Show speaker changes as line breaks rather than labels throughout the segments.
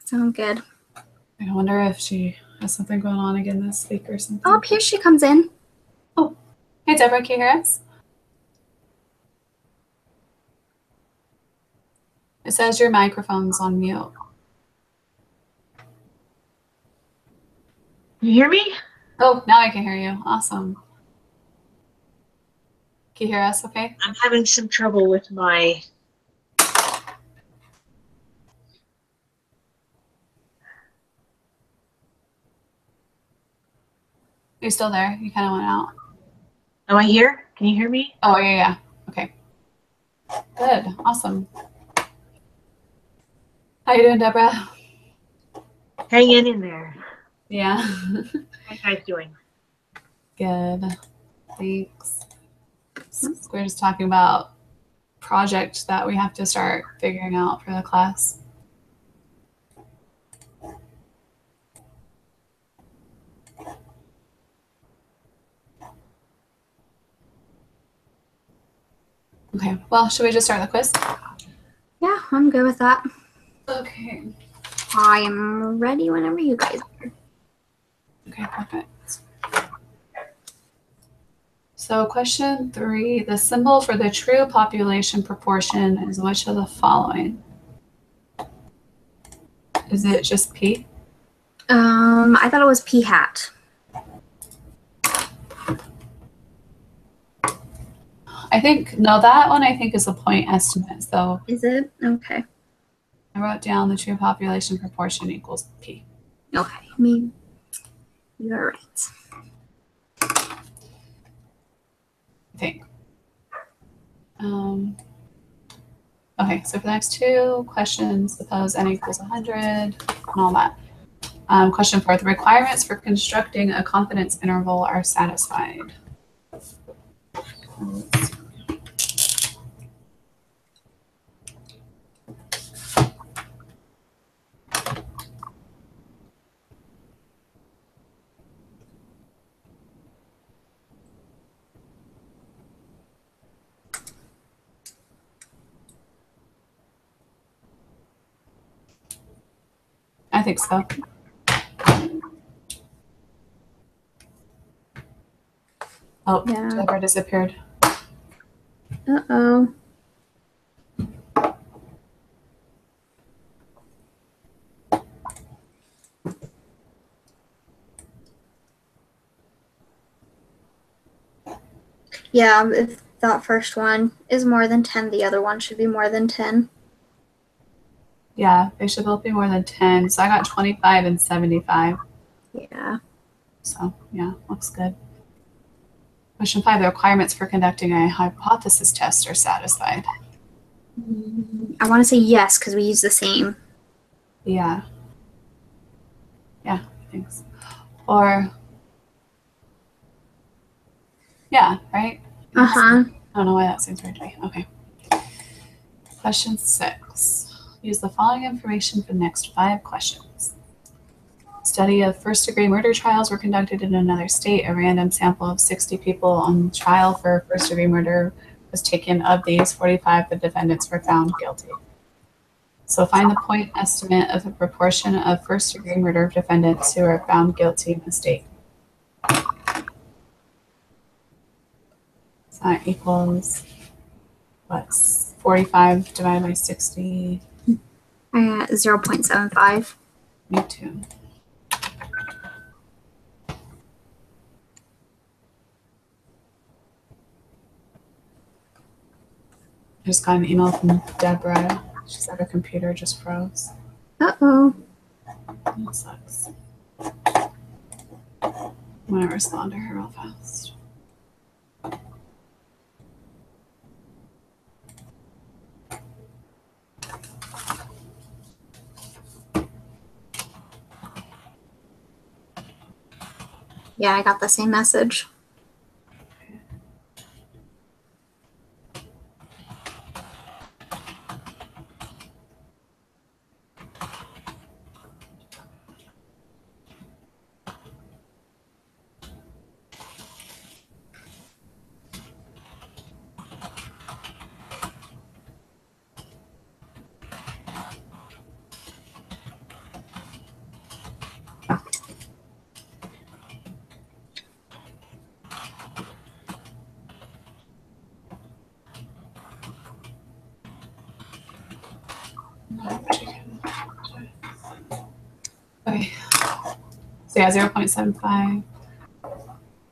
Sound good.
I wonder if she has something going on again this week or something.
Oh, here she comes in.
Oh, hey Deborah, can you hear us? It says your microphone's on mute.
You hear me?
Oh, now I can hear you. Awesome. Can you hear us okay?
I'm having some trouble with my...
You're still there? You kind of went out.
Am I here? Can you hear me?
Oh, yeah. Okay. Good. Awesome. How you doing, Deborah?
Hanging in there.
Yeah.
How you guys doing?
Good. Thanks. So we're just talking about project that we have to start figuring out for the class. Okay, well, should we just start the quiz?
Yeah, I'm good with that.
Okay.
I am ready whenever you guys are.
Okay, perfect. So question 3, the symbol for the true population proportion is which of the following? Is it just P?
I thought it was P hat.
I think, no, that one I think is a point estimate. So
Is it? Okay.
I wrote down the true population proportion equals P.
Okay, maybe you're right.
I think. Okay, so for the next 2 questions, suppose n equals 100 and all that. Question 4, the requirements for constructing a confidence interval are satisfied. I think so. Oh,
Yeah.
Deborah disappeared.
Uh-oh. Yeah, if that first one is more than 10, the other one should be more than 10.
Yeah, they should both be more than 10. So I got 25 and 75.
Yeah.
So yeah, looks good. Question 5, the requirements for conducting a hypothesis test are satisfied.
I want to say yes because we use the same.
Yeah. Yeah, thanks. Or, yeah, right?
Uh-huh.
I don't know why that seems weird to me. Okay. Question 6. Use the following information for the next 5 questions. Study of first-degree murder trials were conducted in another state. A random sample of 60 people on trial for first-degree murder was taken. Of these, 45 the defendants were found guilty. So find the point estimate of the proportion of first-degree murder defendants who are found guilty in the state. So that equals, what, 45 divided by 60?
I got 0.75.
Me too. I just got an email from Deborah. She said her computer just froze.
Uh-oh.
That sucks. I'm gonna respond to her real fast.
Yeah, I got the same message.
Okay. So yeah, 0.75.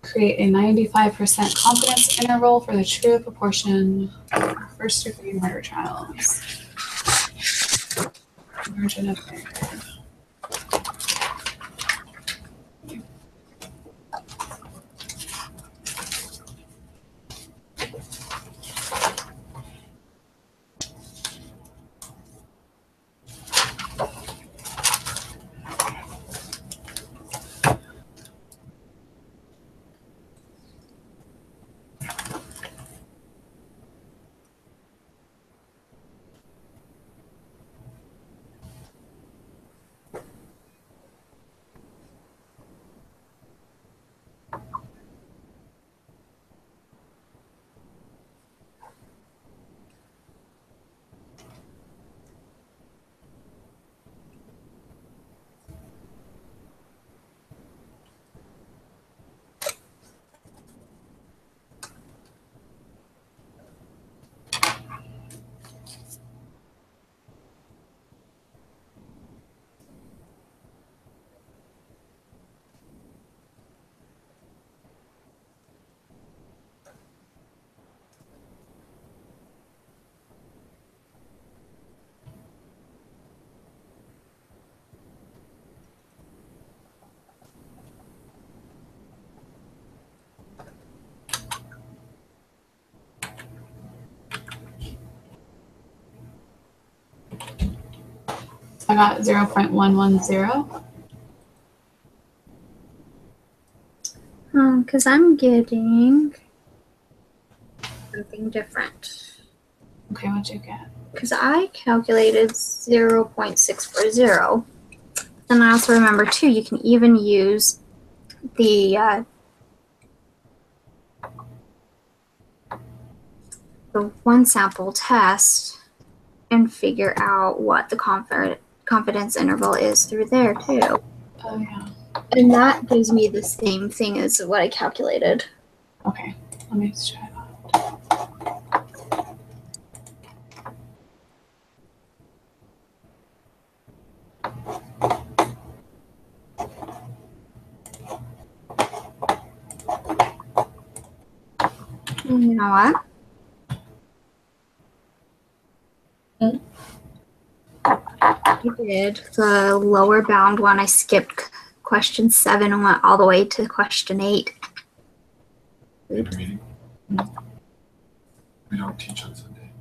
Create a 95% confidence interval for the true proportion of first degree murder trials. Margin of error. So I got 0.110.
Because I'm getting something different.
Okay, what'd you get?
Because I calculated 0.640. And I also remember, too, you can even use the one sample test and figure out what the confidence interval is through there, too.
Oh, yeah.
And that gives me the same thing as what I calculated.
Okay, let me try that.
You know what? I did the lower bound one. I skipped question 7 and went all the way to question 8.
Good reading. We don't teach on Sunday.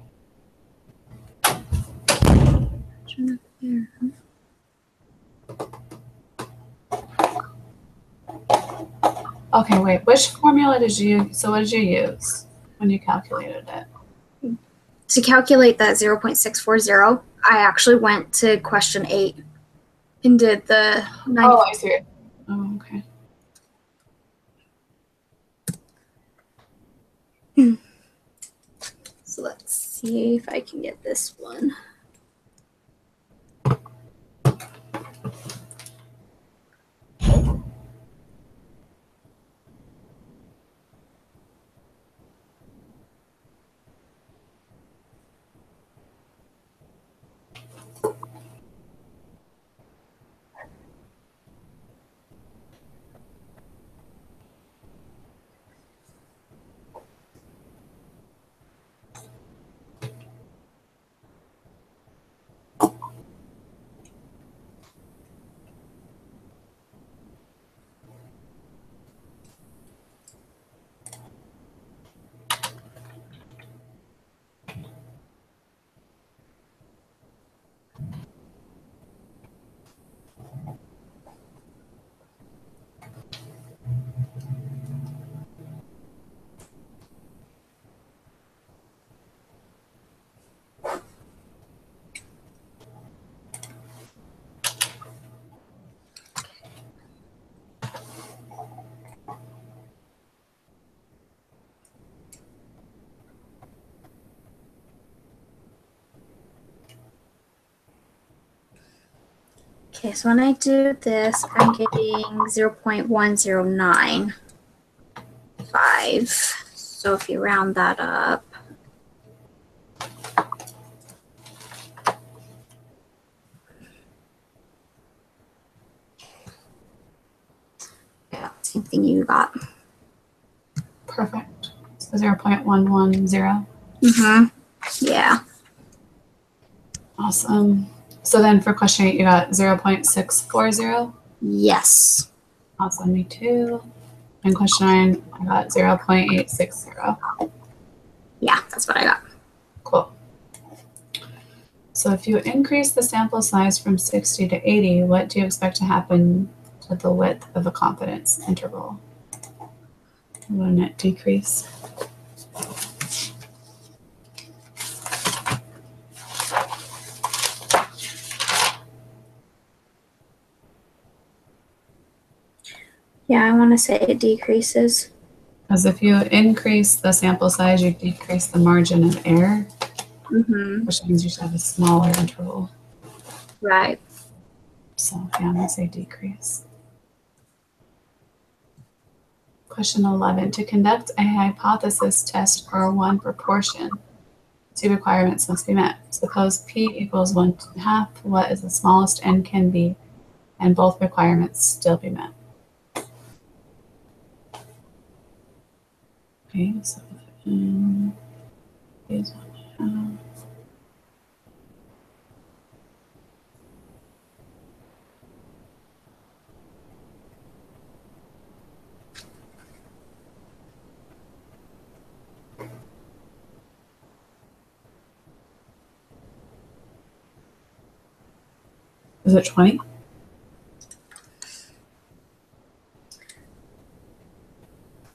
Okay, wait. Which formula did you? So what did you use when you calculated it?
To calculate that 0.640, I actually went to question 8 and did the 9.
Oh, I see it. Oh, okay.
So let's see if I can get this one. Okay, so when I do this, I'm getting 0.1095. So if you round that up, same thing you got.
Perfect. So 0.110.
Yeah.
Awesome. So then for question 8, you got 0.640.
Yes.
Awesome, me too. And question 9, I got 0.860.
Yeah, that's what I got.
Cool. So if you increase the sample size from 60 to 80, what do you expect to happen to the width of a confidence interval? Wouldn't it decrease?
Yeah, I want to say it decreases.
Because if you increase the sample size, you decrease the margin of error, which means you should have a smaller interval.
Right.
So yeah, I'm going to say decrease. Question 11. To conduct a hypothesis test for one proportion, 2 requirements must be met. Suppose P equals 1/2. What is the smallest N can be, and both requirements still be met? Okay, so N is 1/2. Is it 20?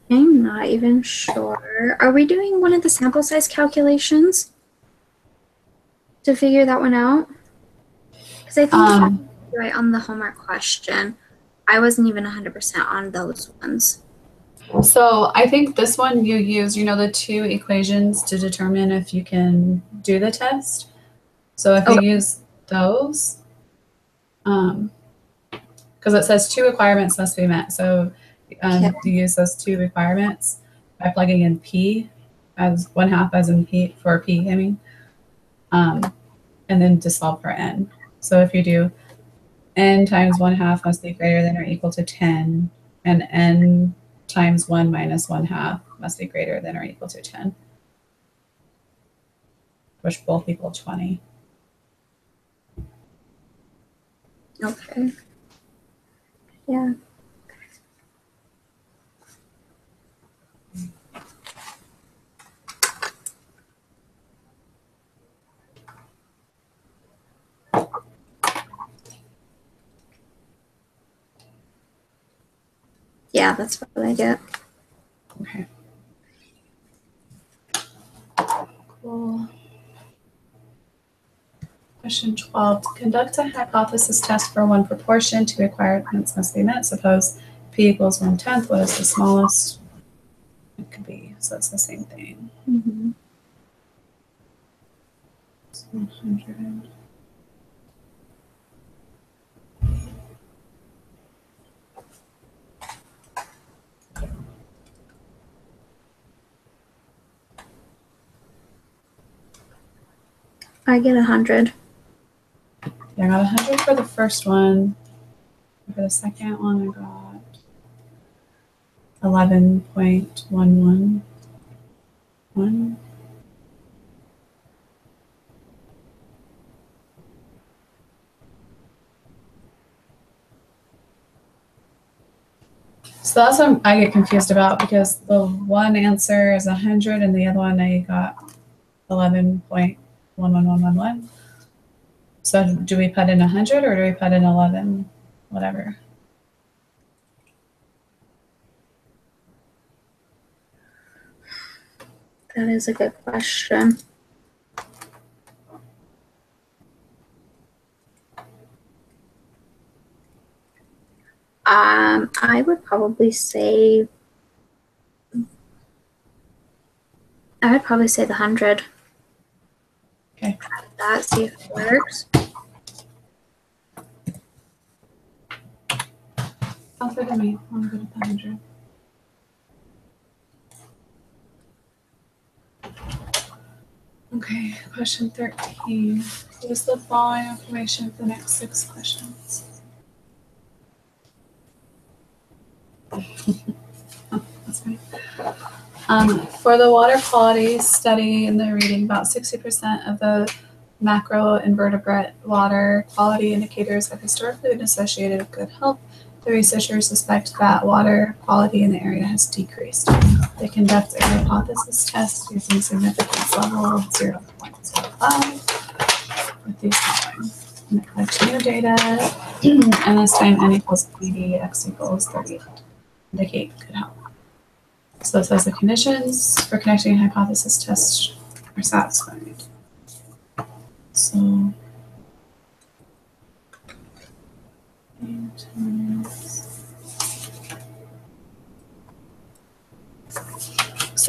I'm not even sure. Are we doing one of the sample size calculations to figure that one out? Because I think that's right on the homework question. I wasn't even 100% on those ones.
So I think this one you use, the 2 equations to determine if you can do the test. So if you use those, because it says 2 requirements must be met. So you use those 2 requirements by plugging in P as 1/2 as in P for P, I mean, and then to solve for N. So if you do N times 1/2 must be greater than or equal to 10, and N times 1 minus 1/2 must be greater than or equal to 10, which both equal 20.
Okay. Yeah. Yeah, that's what I get.
Okay. Cool. Question 12. To conduct a hypothesis test for one proportion, 2 requirements must be met. Suppose P equals 1/10. What is the smallest it could be? So it's the same thing. 100.
I get 100.
Yeah, I got 100 for the first one. For the second one, I got 11.111. So that's what I get confused about, because the one answer is 100 and the other one I got 11.11111. So do we put in 100 or do we put in 11? Whatever.
That is a good question. I would probably say the 100.
Okay.
Try that, see if it works.
Sounds good to me. I'm good with 100. Okay, question 13. Use the following information for the next 6 questions. That's right. For the water quality study in the reading, about 60% of the macro invertebrate water quality indicators have historically been associated with good health. The researchers suspect that water quality in the area has decreased. They conduct a hypothesis test using significance level of 0.05 with these following. And it collects new data, and this time n equals 80, x equals 30, indicate good health. So it says the conditions for connecting a hypothesis test are satisfied. So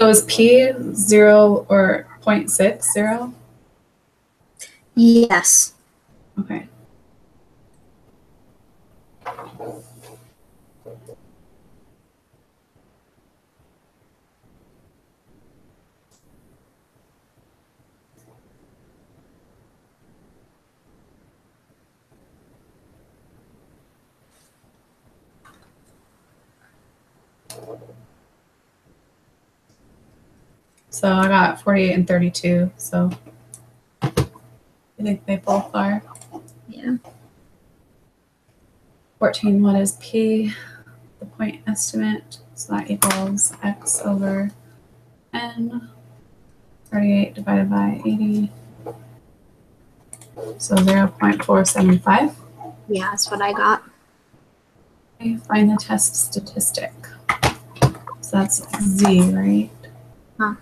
is P 0 or 0.60?
Yes.
Okay. So I got 48 and 32. So I think they both are.
Yeah.
14, what is P? The point estimate. So that equals x over n. 38 divided by 80. So 0.475.
Yeah, that's what I got.
Okay, find the test statistic. So that's z, right?
Huh.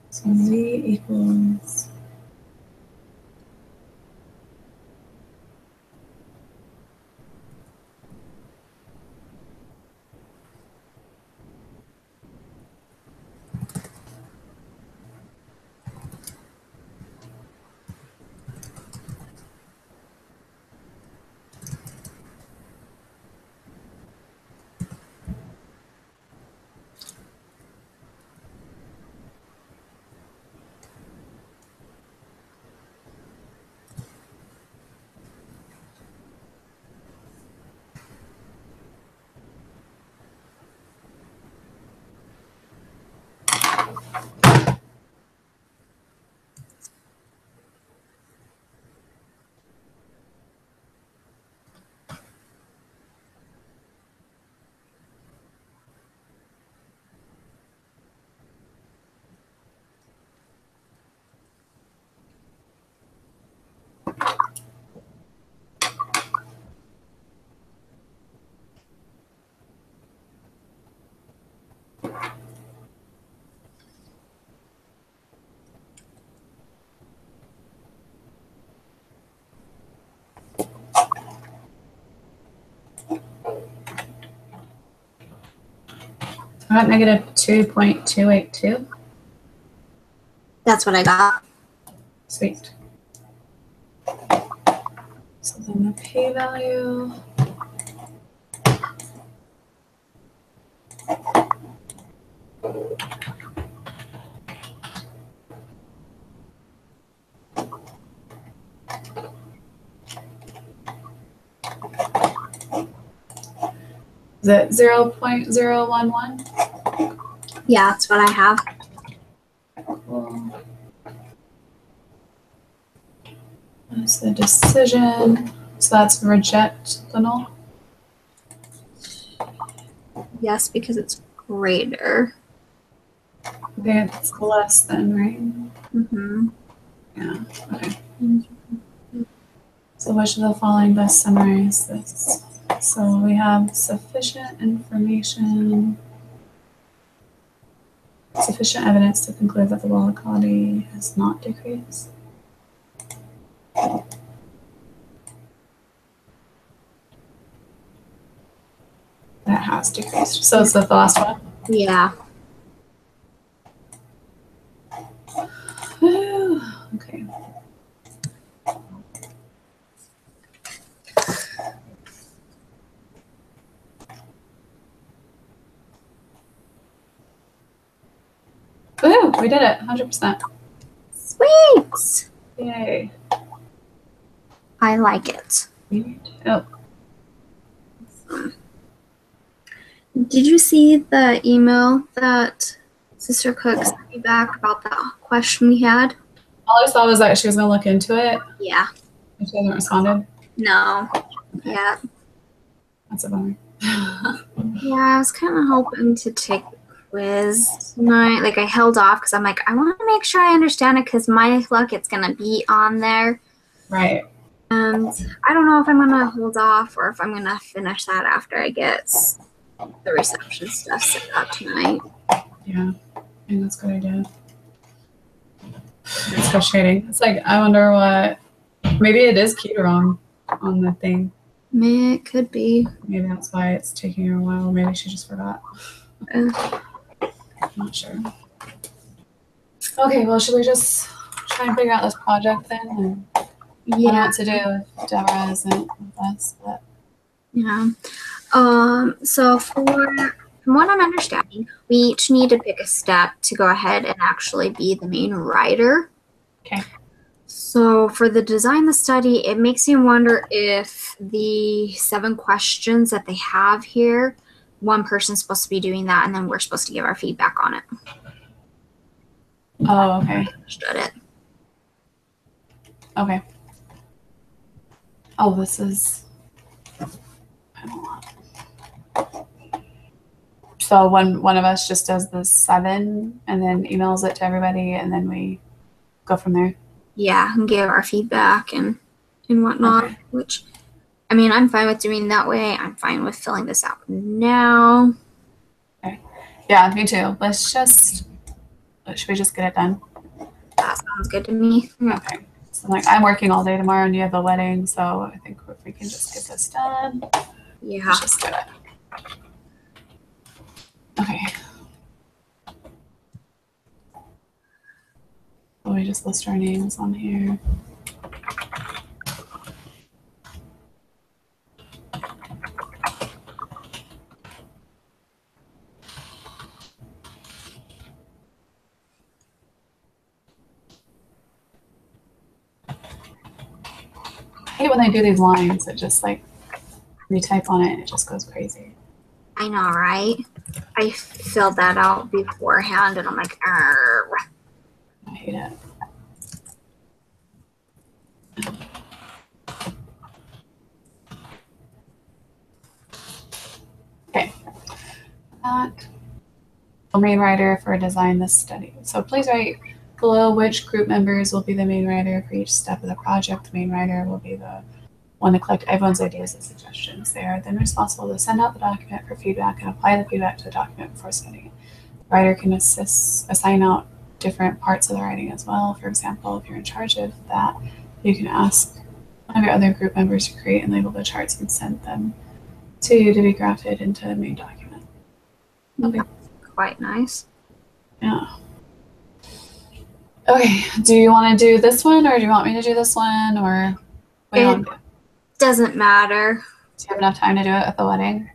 So z equals I got negative 2.282.
That's what I got.
Sweet. So then the p-value. Is it 0.011?
Yeah, that's what I have.
Cool. That's the decision. So that's reject the null.
Yes, because it's greater.
Okay, it's less than, right?
Mm-hmm.
Yeah, okay. So which of the following best summarize this? So we have sufficient information, sufficient evidence to conclude that the water quality has not decreased. That has decreased. So it's the last one.
Yeah.
Whew, okay. Woo, we did it, 100%.
Sweet.
Yay.
I like it.
Oh.
Did you see the email that Sister Cook sent me back about that question we had?
All I saw was that she was going to look into it.
Yeah.
And she hasn't responded.
No. Yeah.
That's a bummer.
Yeah, I was kind of hoping to take the quiz tonight. Like, I held off because I'm like, I want to make sure I understand it because my luck, it's going to be on there.
Right.
And I don't know if I'm going to hold off or if I'm going to finish that after I get the reception stuff set up tonight.
Yeah, I think that's a good idea. It's frustrating. It's like, I wonder what, maybe it is keyed wrong on the thing.
It could be.
Maybe that's why it's taking her a while. Maybe she just forgot. I'm not sure. Okay, well, should we just try and figure out this project then? And I don't know what to do if Deborah isn't with us, but
Yeah. So from what I'm understanding, we each need to pick a step to go ahead and actually be the main writer.
okay.
So for the design the study, it makes me wonder if the 7 questions that they have here, one person's supposed to be doing that, and then we're supposed to give our feedback on it.
Oh, okay.
Understood it.
Okay. Oh, this is. I don't know. So one of us just does the 7 and then emails it to everybody, and then we go from there.
Yeah, and give our feedback and whatnot,
Okay.
which, I mean, I'm fine with doing that way. I'm fine with filling this out now.
Yeah, me too. Should we just get it done?
That sounds good to me.
Okay. So I'm working all day tomorrow and you have a wedding, so I think if we can just get this done,
Yeah.
let's just do it. Okay. So we just list our names on here. I hate when they do these lines. It just you type on it and it just goes crazy.
I know, right? I filled that out beforehand and I'm like, Arr.
I hate it. Okay. That. Main writer for design this study. So please write below which group members will be the main writer for each step of the project. The main writer will be the one to collect everyone's ideas and suggestions. They are then responsible to send out the document for feedback and apply the feedback to the document before studying. The writer can assign out different parts of the writing as well. For example, if you're in charge of that, you can ask one of your other group members to create and label the charts and send them to you to be grafted into the main document. Okay.
Quite nice.
Yeah. Okay. Do you want to do this one or do you want me to do this one or what do you want to do?
Doesn't matter.
Do you have enough time to do it at the wedding?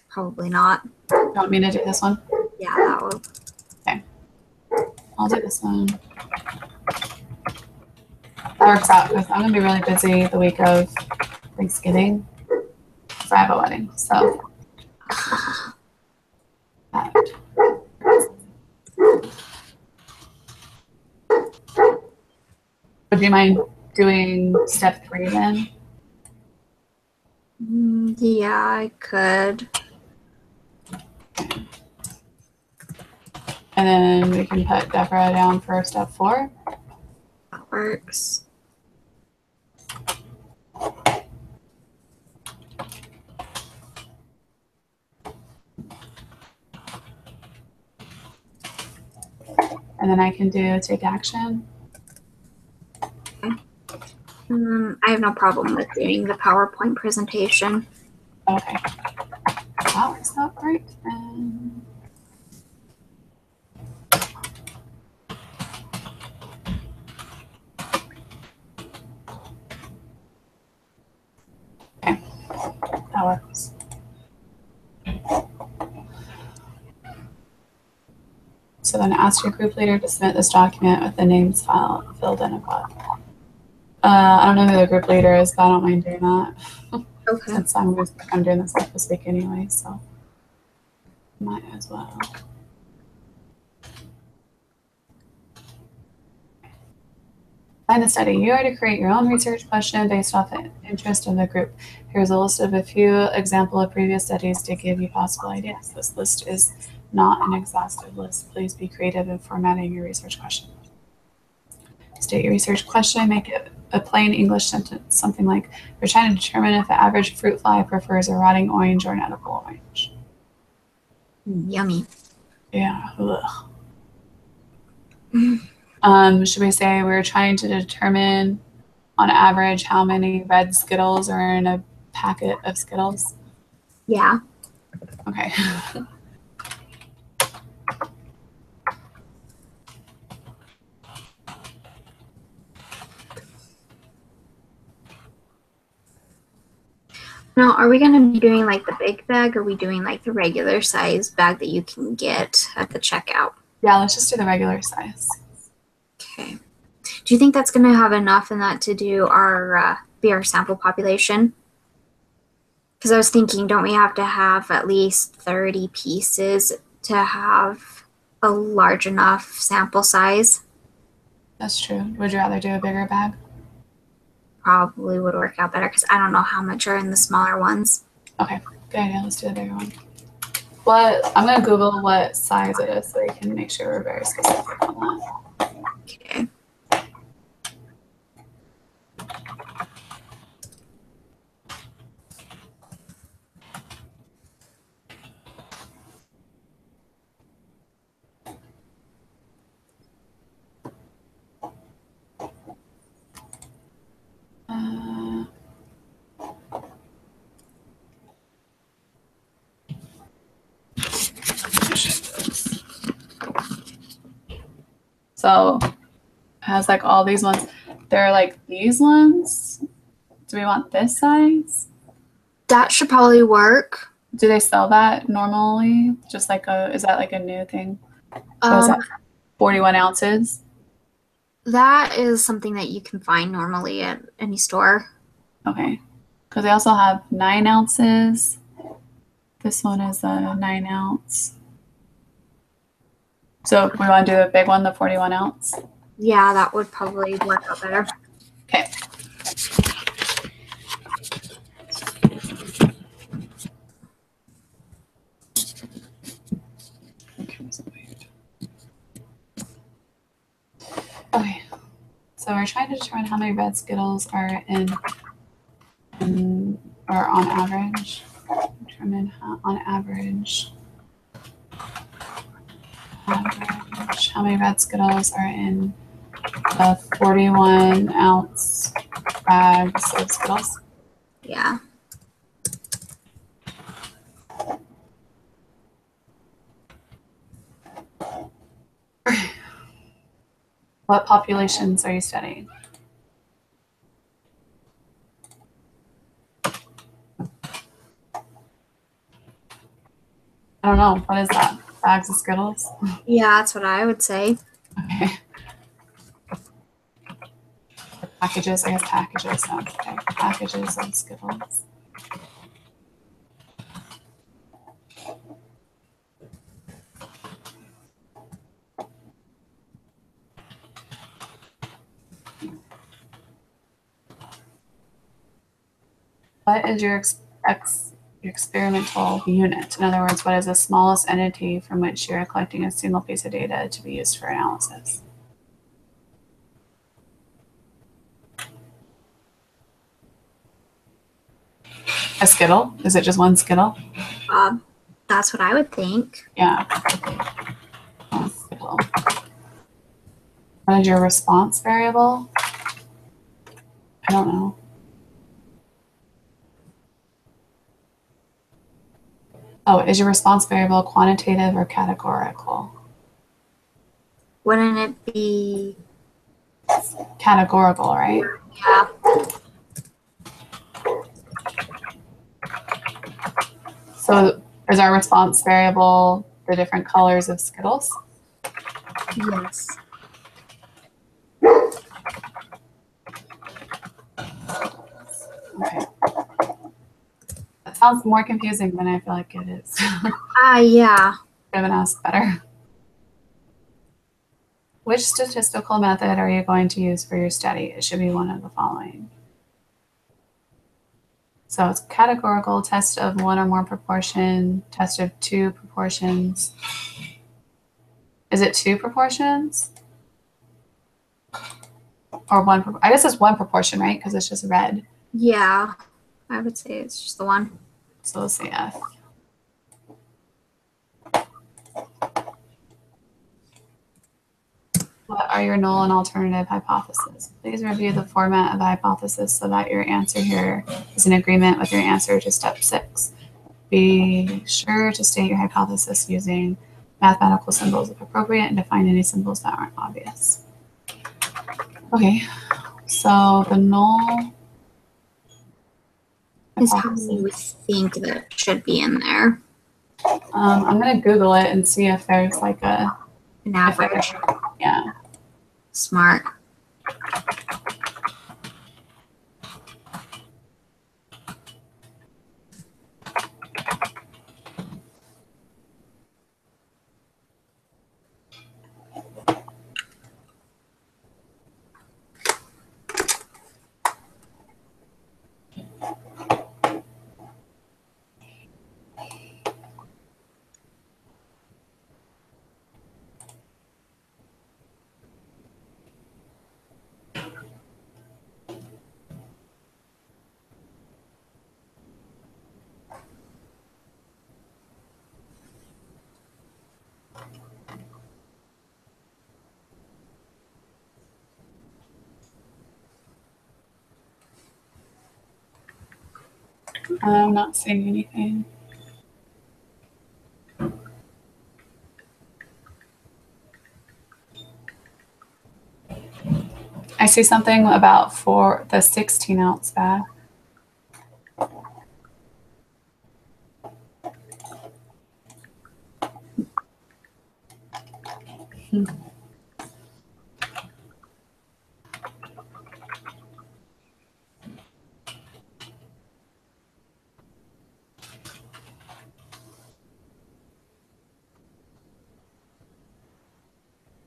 Probably not.
Do you want me to do this one?
Yeah, that would.
Okay. I'll do this one. That works out because I'm going to be really busy the week of Thanksgiving because I have a wedding. So. Would you mind doing step 3 then?
Yeah, I could.
And then we can put Deborah down for step 4.
That works.
And then I can do take action.
I have no problem with doing the PowerPoint presentation.
Okay. That works out great. And okay, that works. So then ask your group leader to submit this document with the names filled in above. I don't know who the group leader is, but I don't mind doing that.
Okay.
since I'm doing this stuff this week anyway, so might as well. Find the study. You are to create your own research question based off the interest of the group. Here's a list of a few example of previous studies to give you possible ideas. This list is not an exhaustive list. Please be creative in formatting your research question. State your research question. Make it a plain English sentence. Something like, we're trying to determine if the average fruit fly prefers a rotting orange or an edible orange.
Yummy.
Yeah. Ugh. Should we say we're trying to determine on average how many red Skittles are in a packet of Skittles?
Yeah.
Okay.
Now, are we going to be doing like the big bag, or are we doing like the regular size bag that you can get at the checkout?
Yeah, let's just do the regular size.
Okay. Do you think that's going to have enough in that to do our be our sample population? Because I was thinking, don't we have to have at least 30 pieces to have a large enough sample size?
That's true. Would you rather do a bigger bag?
Probably would work out better because I don't know how much are in the smaller ones.
Okay, good idea. Let's do the bigger one. What I'm gonna Google what size it is so we can make sure we're very specific on that.
Okay.
So it has like all these ones. They're like these ones. Do we want this size?
That should probably work.
Do they sell that normally? Just like is that like a new thing? What is that? 41 ounces?
That is something that you can find normally at any store.
Okay. Because they also have 9 ounces. This one is a 9 ounce. So we want to do the big one, the 41 ounce?
Yeah, that would probably work out better.
Okay. Okay. So we're trying to determine how many red Skittles are in or on average. Determine on average how many red Skittles are in the 41 ounce bags of Skittles.
Yeah.
What populations are you studying? I don't know. What is that? Bags of Skittles?
Yeah, that's what I would say.
Okay. Packages, I guess packages sounds okay. Packages of Skittles. What is your experimental unit? In other words, what is the smallest entity from which you are collecting a single piece of data to be used for analysis? A Skittle? Is it just one Skittle?
That's what I would think.
Yeah. One Skittle. What is your response variable? I don't know. Oh, is your response variable quantitative or categorical?
Wouldn't it be?
Categorical, right?
Yeah.
So is our response variable the different colors of Skittles?
Yes.
Okay. sounds more confusing than I feel like it is.
Yeah.
Could have been asked better. Which statistical method are you going to use for your study? It should be one of the following. So it's categorical, test of one or more proportion, test of two proportions. Is it two proportions? Or one? I guess it's one proportion, right? Because it's just red.
Yeah. I would say it's just the one.
So let's say F. What are your null and alternative hypotheses? Please review the format of the hypothesis so that your answer here is in agreement with your answer to step 6. Be sure to state your hypothesis using mathematical symbols if appropriate and define any symbols that aren't obvious. Okay, so the null
Is how many we think that should be in there.
I'm going to Google it and see if there's like an
average.
Yeah.
Smart.
I'm not seeing anything. I see something about for the 16-ounce bag.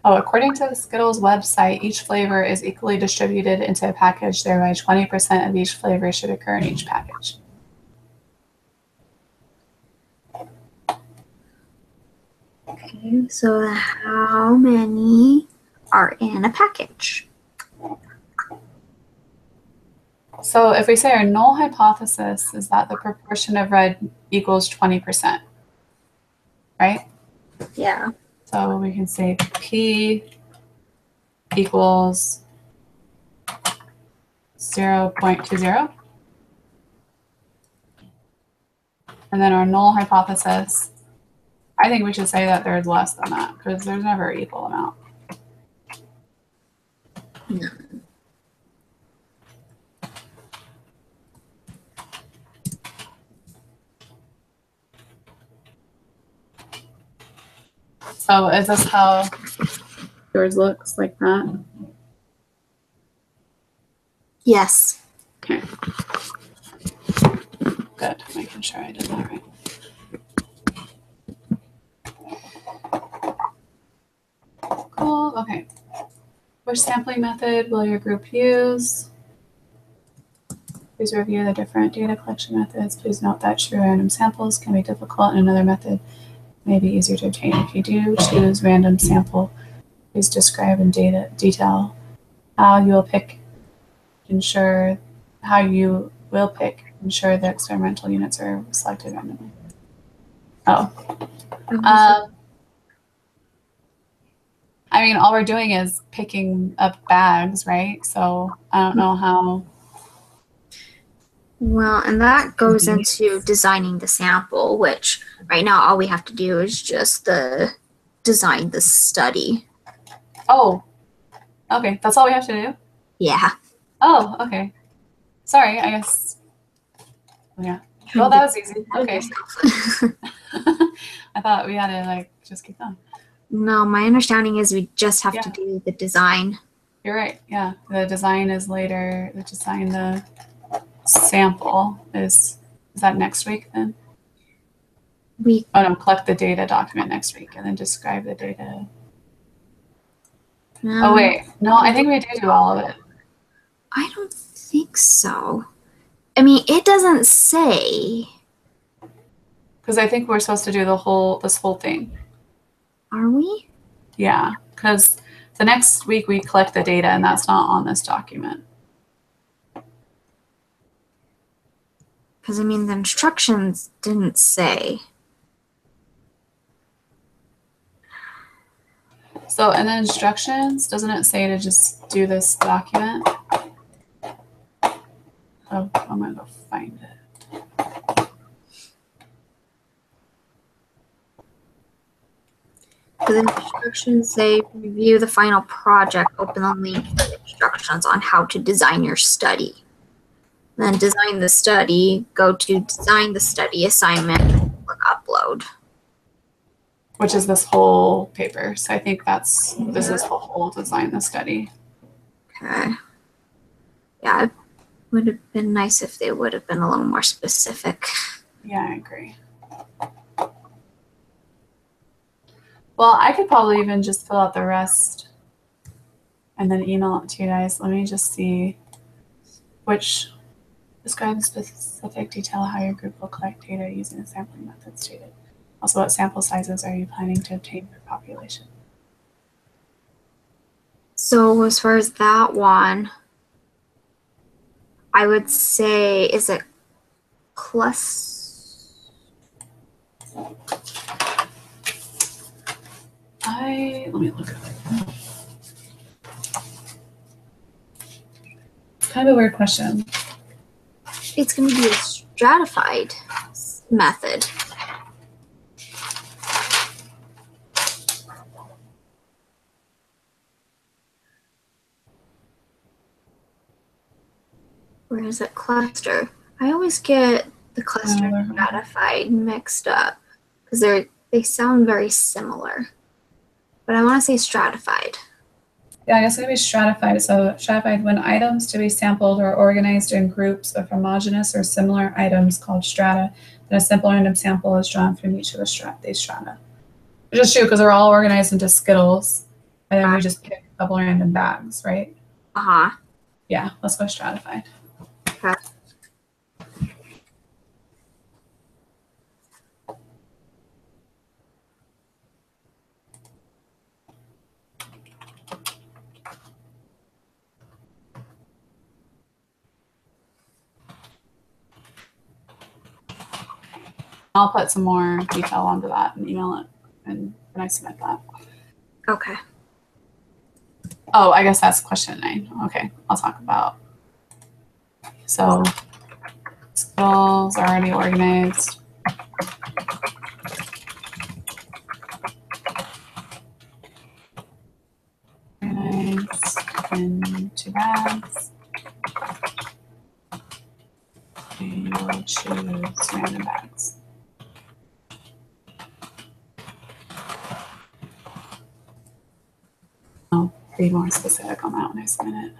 Oh, according to the Skittles website, each flavor is equally distributed into a package, thereby 20% of each flavor should occur in each package.
Okay, so how many are in a package?
So if we say our null hypothesis is that the proportion of red equals 20%, right?
Yeah.
So we can say P equals 0.20. And then our null hypothesis, I think we should say that there's less than that because there's never an equal amount.
No.
So is this how yours looks, like that?
Yes.
Okay. Good, making sure I did that right. Cool, okay. Which sampling method will your group use? Please review the different data collection methods. Please note that true random samples can be difficult and another method may be easier to obtain. If you do choose random sample, please describe in detail how you will pick, ensure the experimental units are selected randomly. Oh. I mean, all we're doing is picking up bags, right? So I don't know how.
Well, and that goes into designing the sample, which right now all we have to do is just design the study.
Oh, okay. That's all we have to do?
Yeah.
Oh, okay. Sorry, I guess. Yeah. Well, that was easy. Okay. I thought we had to like just keep going.
No, my understanding is we just have to do the design.
You're right. Yeah. The design is later. The design, the sample is Is that next week then?
We
Oh no, collect the data document next week and then describe the data. Oh wait, no, I think we do all of it.
I don't think so. I mean, it doesn't say.
Because I think we're supposed to do this whole thing.
Are we?
Yeah, because the next week we collect the data and that's not on this document.
Because I mean, the instructions didn't say.
So in the instructions, doesn't it say to just do this document? Oh, I'm gonna go find it.
The instructions say review the final project, open the link for the instructions on how to design your study. Then design the study, go to design the study assignment, click upload.
Which is this whole paper. So I think this is the whole design the study.
Okay. Yeah, it would have been nice if they would have been a little more specific.
Yeah, I agree. Well, I could probably even just fill out the rest and then email it to you guys. Let me just see which describe in specific detail how your group will collect data using the sampling method stated. Also, what sample sizes are you planning to obtain per population?
So as far as that one, I would say, is it plus?
Let me look at it. It's kind of a weird question.
It's going to be a stratified method. Where is it? Cluster. I always get the cluster and stratified mixed up because they sound very similar. But I want to say stratified.
Yeah, I guess it's going to be stratified. So stratified when items to be sampled are organized in groups of homogeneous or similar items called strata, then a simple random sample is drawn from each of these strata. Which is true because they're all organized into Skittles, and then we just pick a couple random bags, right?
Uh-huh.
Yeah, let's go stratified.
Okay.
I'll put some more detail onto that and email it and when I submit that.
Okay.
Oh, I guess that's question 9. Okay, I'll talk about. So Skittles are already organized. Organized into bags. We will choose random bags. I'll be more specific on that when I submit it.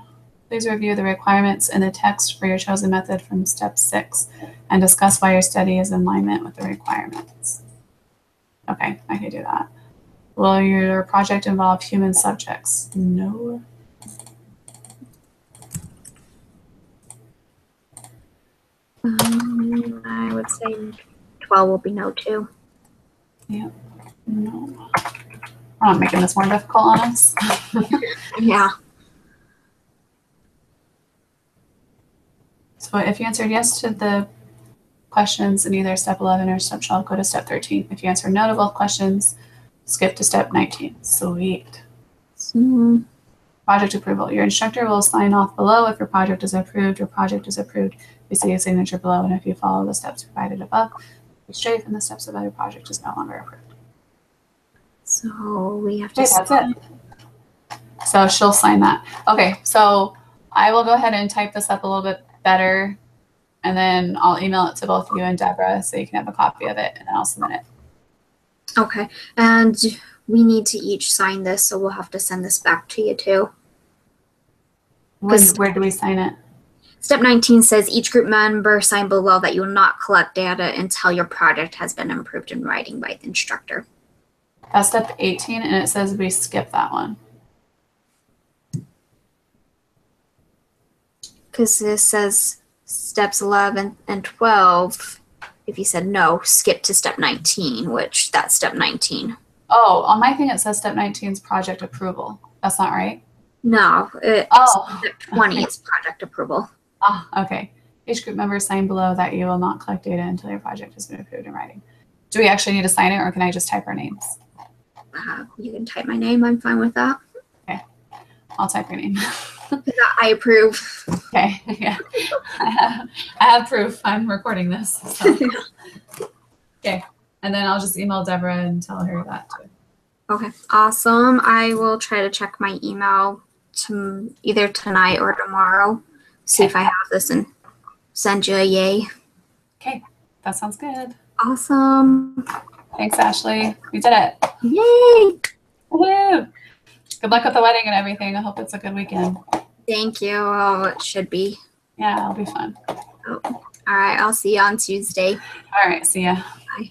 Please review the requirements in the text for your chosen method from step 6 and discuss why your study is in alignment with the requirements. Okay, I can do that. Will your project involve human subjects? No.
I would say 12 will be no too.
Yep. No. I'm not making this more difficult on us.
Yeah.
So if you answered yes to the questions in either step 11 or step 12, go to step 13. If you answer no to both questions, skip to step 19. Sweet. Project approval. Your instructor will sign off below if your project is approved. Your project is approved. You see a signature below, and if you follow the steps provided above, be straight, and the steps of your project is no longer approved.
So we have to.
Okay, that's it. So she'll sign that. Okay, so I will go ahead and type this up a little bit better, and then I'll email it to both you and Deborah so you can have a copy of it, and then I'll submit it.
Okay, and we need to each sign this, so we'll have to send this back to you too.
Where do we sign it?
Step 19 says each group member sign below that you will not collect data until your project has been approved in writing by the instructor.
That's step 18, and it says we skip that one.
Because this says steps 11 and 12. If you said no, skip to step 19, which that's step 19.
Oh, on my thing it says step 19 is project approval. That's not right?
No, step 20 is project approval.
Oh, okay. Each group member sign below that you will not collect data until your project has been approved in writing. Do we actually need to sign it, or can I just type our names?
You can type my name. I'm fine with that.
Okay. I'll type your name.
I approve.
Okay. Yeah. I have proof. I'm recording this. So. Okay. And then I'll just email Deborah and tell her that too.
Okay, awesome. I will try to check my email either tonight or tomorrow. See if I have this and send you a yay.
Okay, that sounds good.
Awesome.
Thanks, Ashley. We did it.
Yay.
Woo! Good luck with the wedding and everything. I hope it's a good weekend.
Thank you. Oh, it should be.
Yeah, it'll be fun.
Oh. All right, I'll see you on Tuesday.
All right, see ya.
Bye.